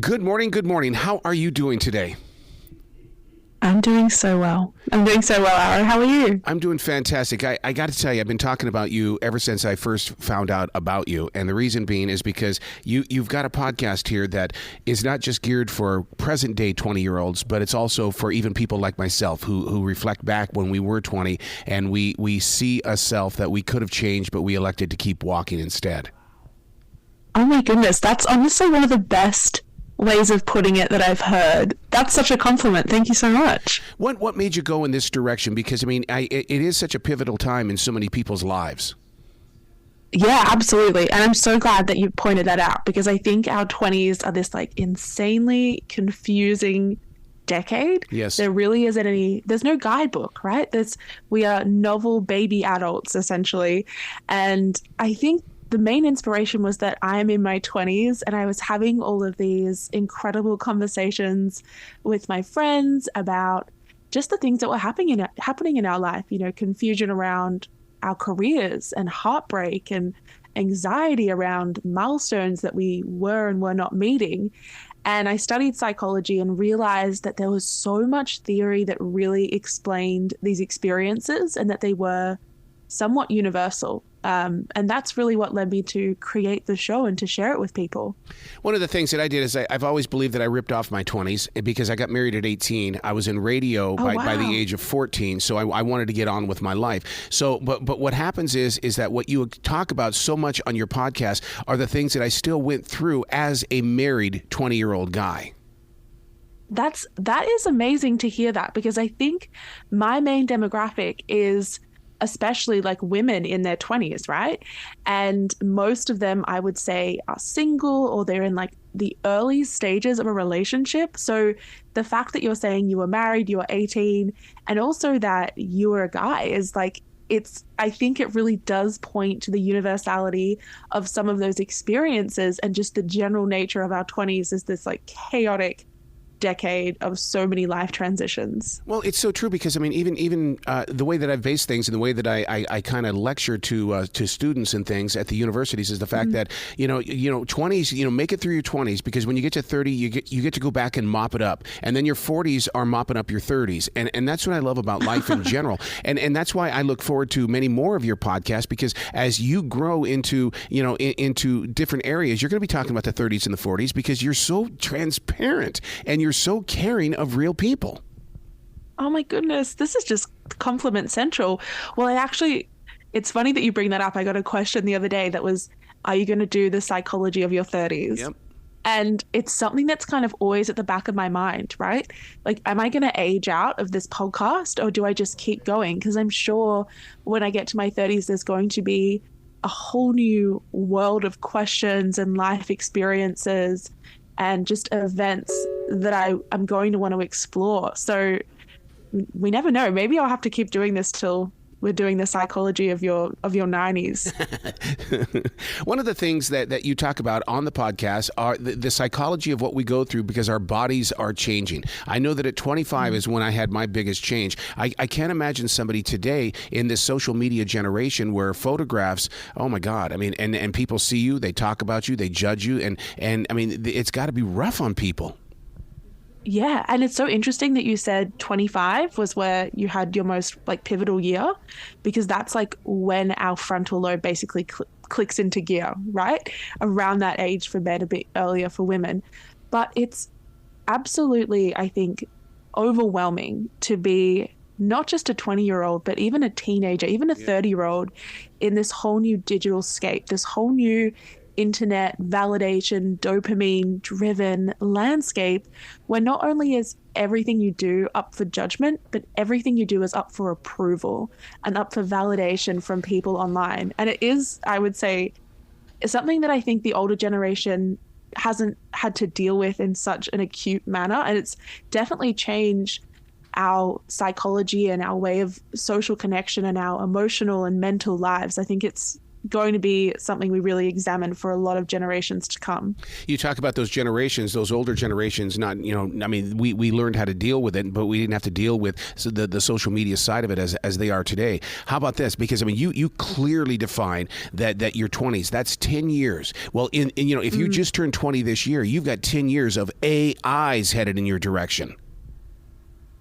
Good morning. Good morning. How are you doing today? I'm doing so well. Aaron. How are you? I'm doing fantastic. I got to tell you, I've been talking about you ever since I first found out about you. And the reason being is because you've got a podcast here that is not just geared for present day 20-year-olds, but it's also for even people like myself who reflect back when we were 20 and we see a self that we could have changed, but we elected to keep walking instead. Oh my goodness. That's honestly one of the best ways of putting it that I've heard. That's such a compliment. Thank you so much. What made you go in this direction? Because, I mean, it is such a pivotal time in so many people's lives. Yeah, absolutely. And I'm so glad that you pointed that out because I think our 20s are this like insanely confusing decade. Yes. There really isn't there's no guidebook, right? We are novel baby adults essentially. And I think the main inspiration was that I'm in my 20s and I was having all of these incredible conversations with my friends about just the things that were happening in our life, confusion around our careers and heartbreak and anxiety around milestones that we were and were not meeting. And I studied psychology and realized that there was so much theory that really explained these experiences and that they were somewhat universal. And that's really what led me to create the show and to share it with people. One of the things that I did is I've always believed that I ripped off my 20s because I got married at 18. I was in radio by the age of 14, so I wanted to get on with my life. So, but what happens is that what you talk about so much on your podcast are the things that I still went through as a married 20-year-old guy. That is amazing to hear that because I think my main demographic is especially like women in their 20s, right? And most of them, I would say, are single or they're in like the early stages of a relationship. So the fact that you're saying you were married, you were 18, and also that you were a guy is like, I think it really does point to the universality of some of those experiences and just the general nature of our 20s is this like chaotic decade of so many life transitions. Well, it's so true because I mean, even the way that I've based things and the way that I kind of lecture to students and things at the universities is the fact that 20s, make it through your 20s because when you get to 30, you get to go back and mop it up, and then your 40s are mopping up your 30s, and that's what I love about life in general, and that's why I look forward to many more of your podcasts because as you grow into into different areas, you're going to be talking about the 30s and the 40s because you're so transparent and you're so caring of real people. Oh my goodness, this is just compliment central. Well, it's funny that you bring that up. I got a question the other day that was, are you going to do the psychology of your 30s? Yep. And it's something that's kind of always at the back of my mind, right? Like, am I going to age out of this podcast or do I just keep going? Because I'm sure when I get to my 30s, there's going to be a whole new world of questions and life experiences and just events that I'm going to want to explore. So we never know. Maybe I'll have to keep doing this till we're doing the psychology of your 90s. One of the things that you talk about on the podcast are the psychology of what we go through because our bodies are changing. I know that at 25 is when I had my biggest change. I can't imagine somebody today in this social media generation where photographs, oh my God, I mean, and people see you, they talk about you, they judge you, and I mean, it's got to be rough on people. Yeah, and it's so interesting that you said 25 was where you had your most like pivotal year because that's like when our frontal lobe basically clicks into gear, right? Around that age for men, a bit earlier for women. But it's absolutely, I think, overwhelming to be not just a 20-year-old, but even a teenager, even a 30-year-old in this whole new digital scape, this whole new internet validation, dopamine driven landscape where not only is everything you do up for judgment, but everything you do is up for approval and up for validation from people online. And it is, I would say, something that I think the older generation hasn't had to deal with in such an acute manner. And it's definitely changed our psychology and our way of social connection and our emotional and mental lives. I think it's going to be something we really examine for a lot of generations to come. You talk about those generations, those older generations, not, I mean, we learned how to deal with it, but we didn't have to deal with the social media side of it as they are today. How about this? Because, I mean, you clearly define that your 20s, that's 10 years. Well, if you just turned 20 this year, you've got 10 years of AIs headed in your direction.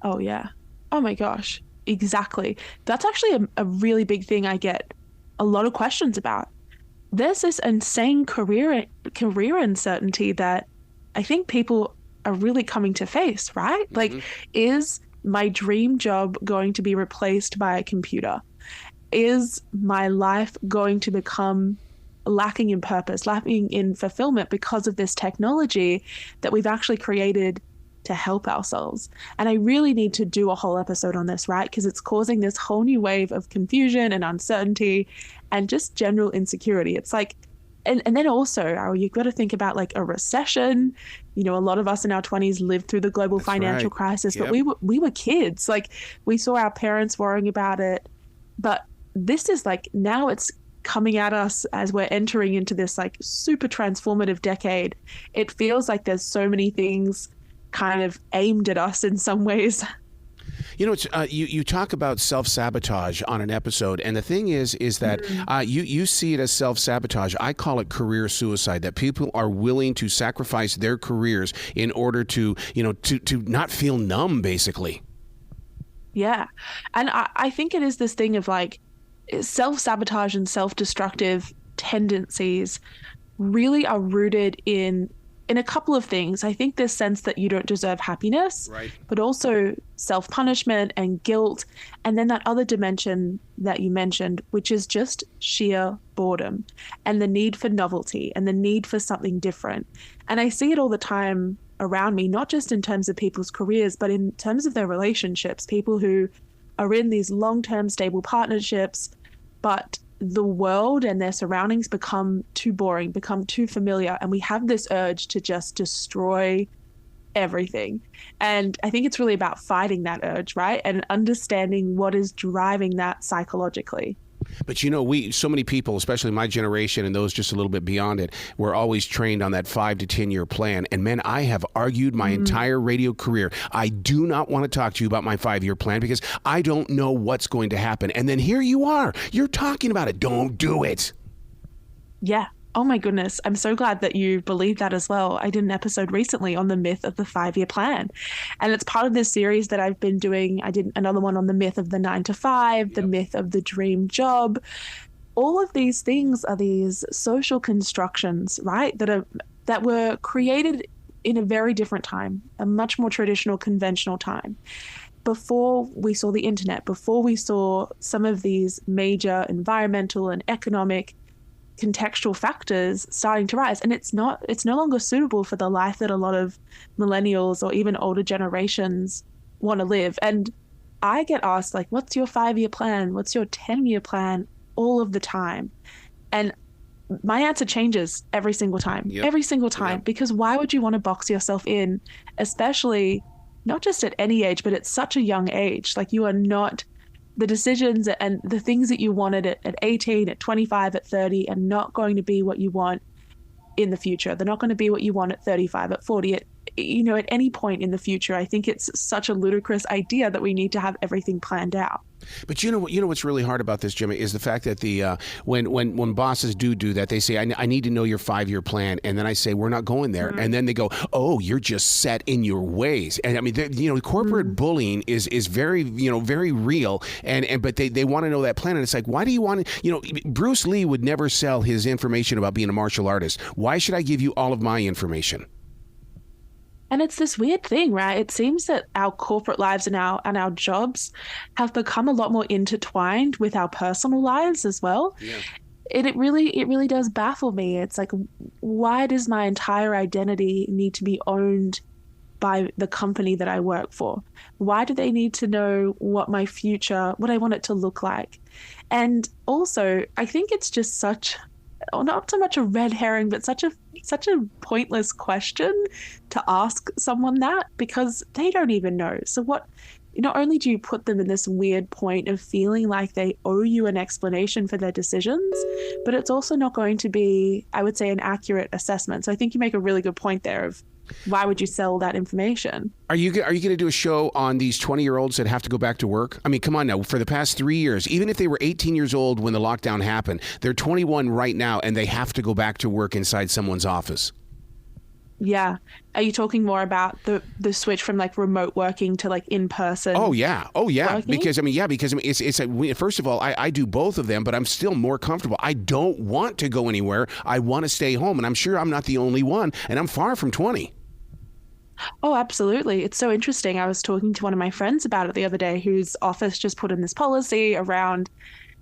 Oh, yeah. Oh, my gosh. Exactly. That's actually a really big thing I get a lot of questions about. There's this insane career uncertainty that I think people are really coming to face, right? Like, is my dream job going to be replaced by a computer? Is my life going to become lacking in purpose, lacking in fulfillment because of this technology that we've actually created to help ourselves? And I really need to do a whole episode on this, right? Because it's causing this whole new wave of confusion and uncertainty and just general insecurity. It's like, and then also, you've got to think about like a recession. A lot of us in our 20s lived through the global financial crisis, but we were kids. Like, we saw our parents worrying about it. But this is like, now it's coming at us as we're entering into this like super transformative decade. It feels like there's so many things kind of aimed at us in some ways. It's you talk about self-sabotage on an episode, and the thing is that you see it as self-sabotage. I call it career suicide, that people are willing to sacrifice their careers in order to not feel numb, basically. Yeah. And I think it is this thing of like self-sabotage and self-destructive tendencies really are rooted in a couple of things. I think this sense that you don't deserve happiness, right, but also self-punishment and guilt. And then that other dimension that you mentioned, which is just sheer boredom and the need for novelty and the need for something different. And I see it all the time around me, not just in terms of people's careers, but in terms of their relationships, people who are in these long-term stable partnerships, but the world and their surroundings become too boring, become too familiar, and we have this urge to just destroy everything. And I think it's really about fighting that urge, right? And understanding what is driving that psychologically. But so many people, especially my generation and those just a little bit beyond it, were always trained on that 5 to 10 year plan. And man, I have argued my entire radio career. I do not want to talk to you about my 5-year plan because I don't know what's going to happen. And then here you are. You're talking about it. Don't do it. Yeah. Oh my goodness. I'm so glad that you believe that as well. I did an episode recently on the myth of the 5-year plan. And it's part of this series that I've been doing. I did another one on the myth of the 9 to 5, the myth of the dream job. All of these things are these social constructions, right? That were created in a very different time, a much more traditional, conventional time. Before we saw the internet, before we saw some of these major environmental and economic contextual factors starting to rise, and it's no longer suitable for the life that a lot of millennials or even older generations want to live. And I get asked, like, what's your 5-year plan? What's your 10-year plan? All of the time. And my answer changes every single time, because why would you want to box yourself in, especially not just at any age, but at such a young age? Like, you are not, the decisions and the things that you wanted at 18, at 25, at 30 are not going to be what you want in the future. They're not going to be what you want at 35, at 40, at any point in the future. I think it's such a ludicrous idea that we need to have everything planned out. But what's really hard about this, Jemma, is the fact that when bosses do that, they say, I need to know your 5-year plan, and then I say, we're not going there, and then they go, oh, you're just set in your ways. And I mean, corporate bullying is very very real, but they want to know that plan, and it's like, why do you want to? Bruce Lee would never sell his information about being a martial artist. Why should I give you all of my information? And it's this weird thing, right? It seems that our corporate lives and our jobs have become a lot more intertwined with our personal lives as well. Yeah. It really does baffle me. It's like, why does my entire identity need to be owned by the company that I work for? Why do they need to know what my future, what I want it to look like? And also, I think it's just not so much a red herring, but such a pointless question to ask someone that, because they don't even know. So what not only do you put them in this weird point of feeling like they owe you an explanation for their decisions, but it's also not going to be, I would say, an accurate assessment. So I think you make a really good point there of why would you sell that information? Are you going to do a show on these 20-year-olds that have to go back to work? I mean, come on now. For the past 3 years, even if they were 18 years old when the lockdown happened, they're 21 right now and they have to go back to work inside someone's office. Yeah. Are you talking more about the switch from like remote working to like in person? Oh yeah. Working? Because it's first of all, I do both of them, but I'm still more comfortable. I don't want to go anywhere. I want to stay home, and I'm sure I'm not the only one, and I'm far from 20. Oh, absolutely. It's so interesting. I was talking to one of my friends about it the other day, whose office just put in this policy around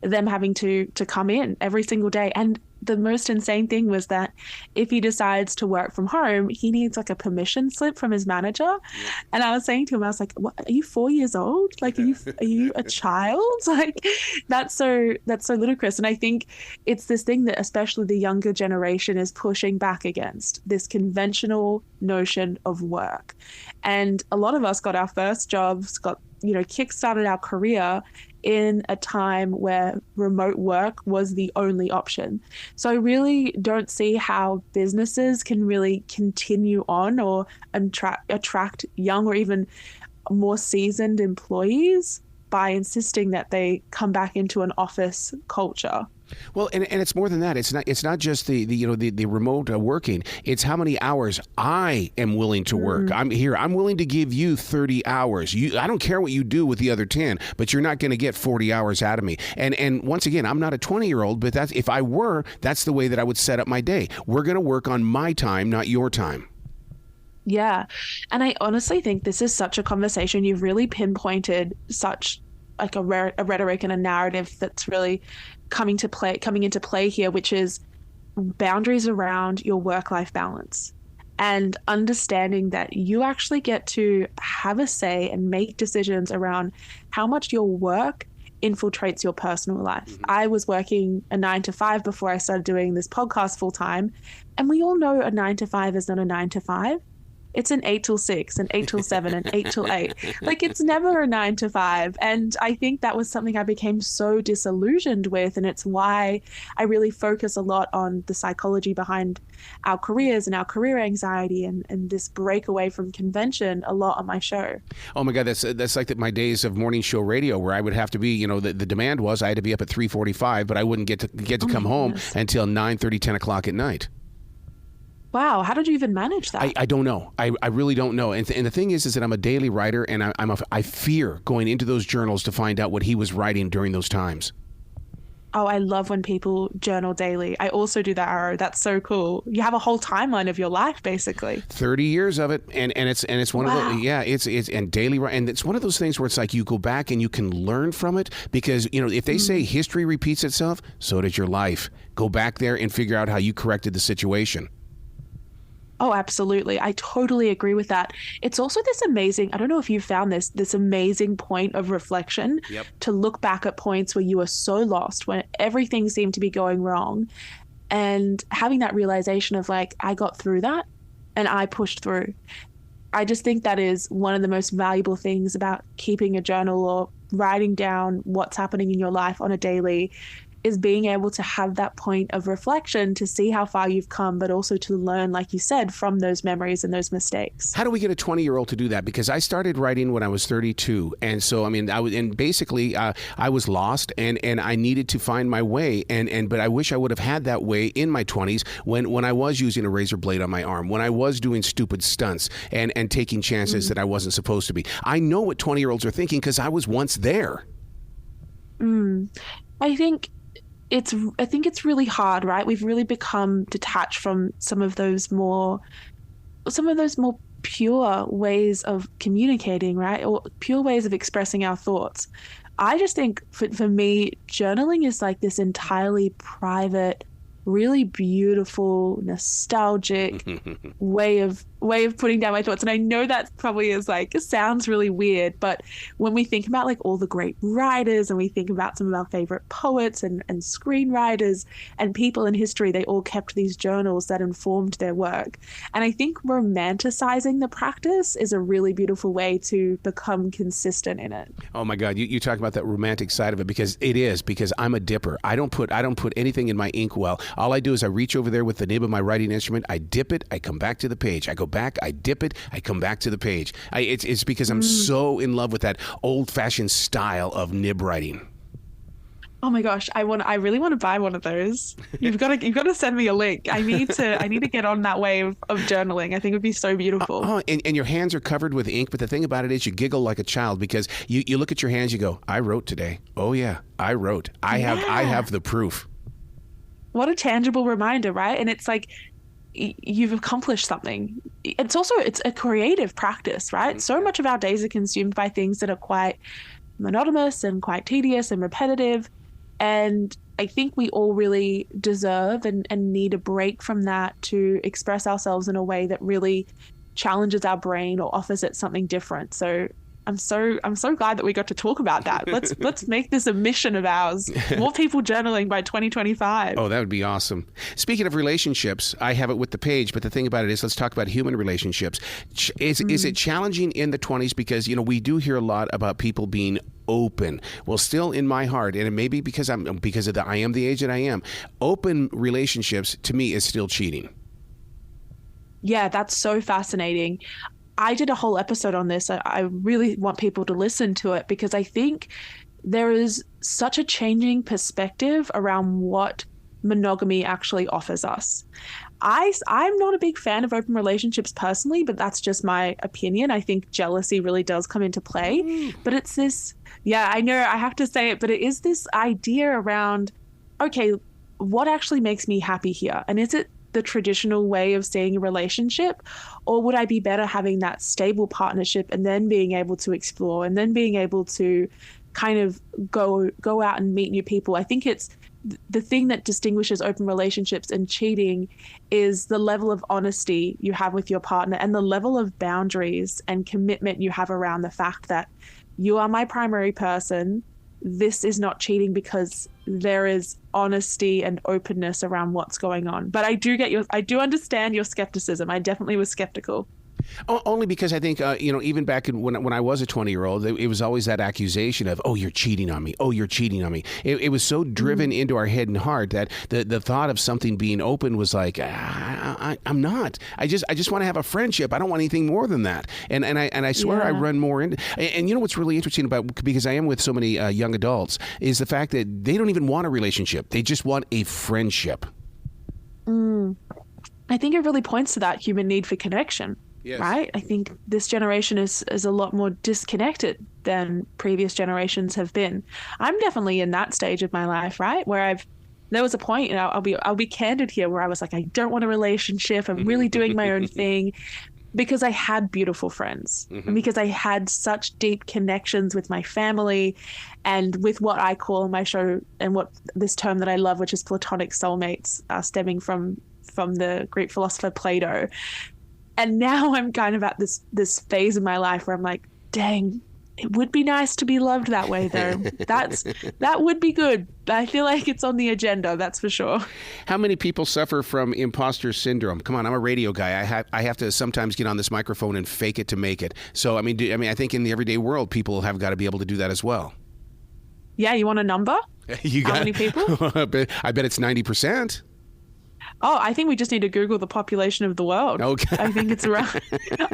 them having to come in every single day. And the most insane thing was that if he decides to work from home, he needs like a permission slip from his manager. Yeah. And I was saying to him, I was like, what, are you 4 years old? Like, are you a child? Like, that's so ludicrous. And I think it's this thing that especially the younger generation is pushing back against, this conventional notion of work. And a lot of us got our first jobs, kickstarted our career in a time where remote work was the only option. So I really don't see how businesses can really continue on or attract young or even more seasoned employees by insisting that they come back into an office culture. Well, and it's more than that. It's not just the remote working. It's how many hours I am willing to work. I'm willing to give you 30 hours. I don't care what you do with the other 10, but you're not going to get 40 hours out of me. And once again, I'm not a 20-year-old, but if I were, that's the way that I would set up my day. We're going to work on my time, not your time. Yeah. And I honestly think this is such a conversation. You've really pinpointed such like a rhetoric and a narrative that's really coming into play here, which is boundaries around your work-life balance and understanding that you actually get to have a say and make decisions around how much your work infiltrates your personal life. Mm-hmm. I was working a 9 to 5 before I started doing this podcast full time. And we all know a 9 to 5 is not a 9 to 5. It's an 8 till 6, an 8 till 7, an 8 till 8. Like, it's never a 9 to 5. And I think that was something I became so disillusioned with. And it's why I really focus a lot on the psychology behind our careers and our career anxiety and this break away from convention a lot on my show. Oh my God, that's like my days of morning show radio where I would have to be, the demand was I had to be up at 3:45, but I wouldn't get to come home until 9:30, 10 o'clock at night. Wow, how did you even manage that? I don't know. I really don't know. And the thing is that I'm a daily writer, and I fear going into those journals to find out what he was writing during those times. Oh, I love when people journal daily. I also do that, Arrow. That's so cool. You have a whole timeline of your life, basically. 30 years of it, and it's one of the it's and daily, and it's one of those things where it's like you go back and you can learn from it because if they say history repeats itself, so does your life. Go back there and figure out how you corrected the situation. Oh, absolutely. I totally agree with that. It's also this amazing, I don't know if you found this amazing point of reflection. Yep. To look back at points where you were so lost, when everything seemed to be going wrong, and having that realization of like, I got through that and I pushed through. I just think that is one of the most valuable things about keeping a journal or writing down what's happening in your life on a daily, is being able to have that point of reflection to see how far you've come, but also to learn, like you said, from those memories and those mistakes. How do we get a 20-year-old to do that? Because I started writing when I was 32. And so, I was lost and I needed to find my way. But I wish I would have had that way in my 20s when I was using a razor blade on my arm, when I was doing stupid stunts and taking chances that I wasn't supposed to be. I know what 20-year-olds are thinking because I was once there. I think it's really hard, right? We've really become detached from some of those more pure ways of communicating, right? Or pure ways of expressing our thoughts. I just think for me, journaling is like this entirely private, really beautiful, nostalgic way of way of putting down my thoughts. And I know that probably is like, it sounds really weird, but when we think about like all the great writers and we think about some of our favorite poets and screenwriters and people in history, they all kept these journals that informed their work. And I think romanticizing the practice is a really beautiful way to become consistent in it. Oh my God, you talk about that romantic side of it, because I'm a dipper. I don't put anything in my inkwell. All I do is I reach over there with the nib of my writing instrument, I dip it, I come back to the page. I go back, I dip it, I come back to the page. It's because I'm so in love with that old-fashioned style of nib writing. Oh my gosh, I really want to buy one of those. You've got to send me a link. I need to get on that wave of journaling. I think it would be so beautiful. And your hands are covered with ink, but the thing about it is you giggle like a child, because you look at your hands, you go, I wrote today. Oh yeah, I wrote. I have the proof. What a tangible reminder, right? And it's like you've accomplished something. It's a creative practice, right? So much of our days are consumed by things that are quite monotonous and quite tedious and repetitive. And I think we all really deserve and need a break from that to express ourselves in a way that really challenges our brain or offers it something different. So I'm so glad that we got to talk about that. Let's make this a mission of ours. More people journaling by 2025. Oh, that would be awesome. Speaking of relationships, I have it with the page, but the thing about it is, let's talk about human relationships. Is it challenging in the 20s? Because, we do hear a lot about people being open. Well, still in my heart, and it may be because I am the age that I am, open relationships to me is still cheating. Yeah, that's so fascinating. I did a whole episode on this. I really want people to listen to it, because I think there is such a changing perspective around what monogamy actually offers us. I'm not a big fan of open relationships personally, but that's just my opinion. I think jealousy really does come into play. But it's this, yeah, I know I have to say it, but it is this idea around, okay, what actually makes me happy here? And is it the traditional way of seeing a relationship, or would I be better having that stable partnership and then being able to explore and then being able to kind of go out and meet new people? I think it's the thing that distinguishes open relationships and cheating is the level of honesty you have with your partner and the level of boundaries and commitment you have around the fact that you are my primary person. This is not cheating because there is honesty and openness around what's going on. But I do understand your skepticism. I definitely was skeptical. Only because I think, even back when I was a 20-year-old, it was always that accusation of, oh, you're cheating on me. Oh, you're cheating on me. It was so driven into our head and heart that the thought of something being open was like, I'm not. I just want to have a friendship. I don't want anything more than that. And I swear I run more into. And you know what's really interesting about, because I am with so many young adults, is the fact that they don't even want a relationship. They just want a friendship. I think it really points to that human need for connection. Yes. Right? I think this generation is a lot more disconnected than previous generations have been. I'm definitely in that stage of my life, right? Where there was a point, I'll be candid here, where I was like, I don't want a relationship. I'm really doing my own thing, because I had beautiful friends and because I had such deep connections with my family and with what I call in my show, and what this term that I love, which is platonic soulmates, stemming from the Greek philosopher Plato. And now I'm kind of at this phase in my life where I'm like, dang, it would be nice to be loved that way, though. That would be good. I feel like it's on the agenda, that's for sure. How many people suffer from imposter syndrome? Come on, I'm a radio guy. I have to sometimes get on this microphone and fake it to make it. So I think in the everyday world, people have got to be able to do that as well. Yeah, you want a number? How many people? I bet it's 90%. Oh, I think we just need to Google the population of the world. Okay. I think it's around,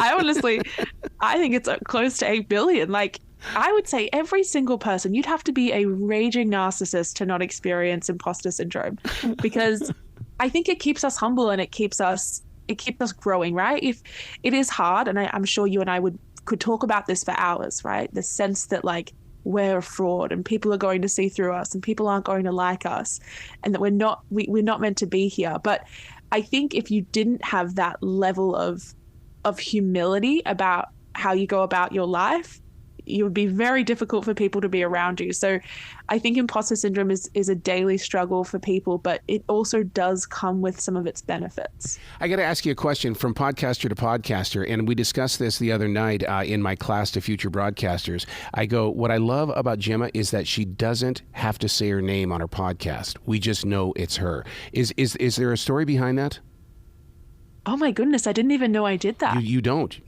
I think it's close to 8 billion. Like, I would say every single person, you'd have to be a raging narcissist to not experience imposter syndrome, because I think it keeps us humble and it keeps us growing, right? If it is hard, and I'm sure you and I could talk about this for hours, right? The sense that like, we're a fraud and people are going to see through us and people aren't going to like us, and that we're not meant to be here. But I think if you didn't have that level of humility about how you go about your life, it would be very difficult for people to be around you. So I think imposter syndrome is a daily struggle for people, but it also does come with some of its benefits. I got to ask you a question from podcaster to podcaster, and we discussed this the other night in my class to future broadcasters. I go, what I love about Jemma is that she doesn't have to say her name on her podcast. We just know it's her. Is there a story behind that? Oh my goodness, I didn't even know I did that. You don't.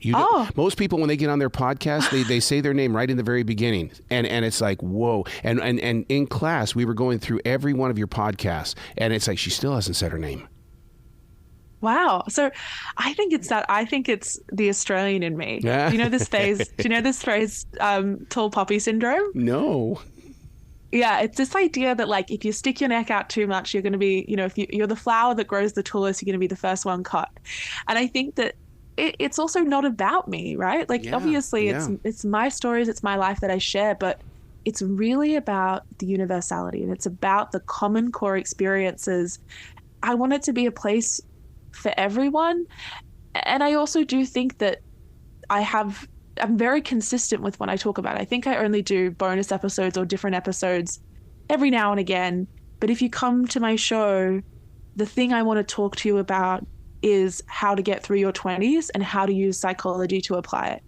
Most people, when they get on their podcast, they say their name right in the very beginning. And it's like, whoa. And in class, we were going through every one of your podcasts, and it's like, she still hasn't said her name. Wow. So I think it's the Australian in me. Do you know this phrase, tall poppy syndrome? No. Yeah, it's this idea that like if you stick your neck out too much, you're going to be, if you're the flower that grows the tallest, you're going to be the first one cut. And I think that it's also not about me, right? Like obviously it's my stories, it's my life that I share, but it's really about the universality, and it's about the common core experiences. I want it to be a place for everyone. And I also do think that I'm very consistent with when I talk about it. I think I only do bonus episodes or different episodes every now and again. But if you come to my show, the thing I want to talk to you about is how to get through your 20s and how to use psychology to apply it.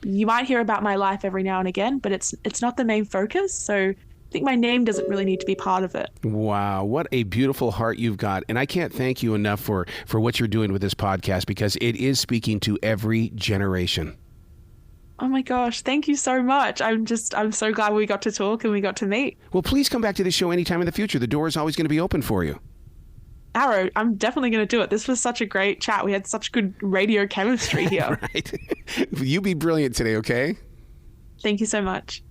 You might hear about my life every now and again, but it's not the main focus. So I think my name doesn't really need to be part of it. Wow, what a beautiful heart you've got. And I can't thank you enough for what you're doing with this podcast, because it is speaking to every generation. Oh my gosh, thank you so much. I'm so glad we got to talk and we got to meet. Well, please come back to the show anytime in the future. The door is always going to be open for you. Arrow, I'm definitely going to do it. This was such a great chat. We had such good radio chemistry here. Right. You be brilliant today, okay? Thank you so much.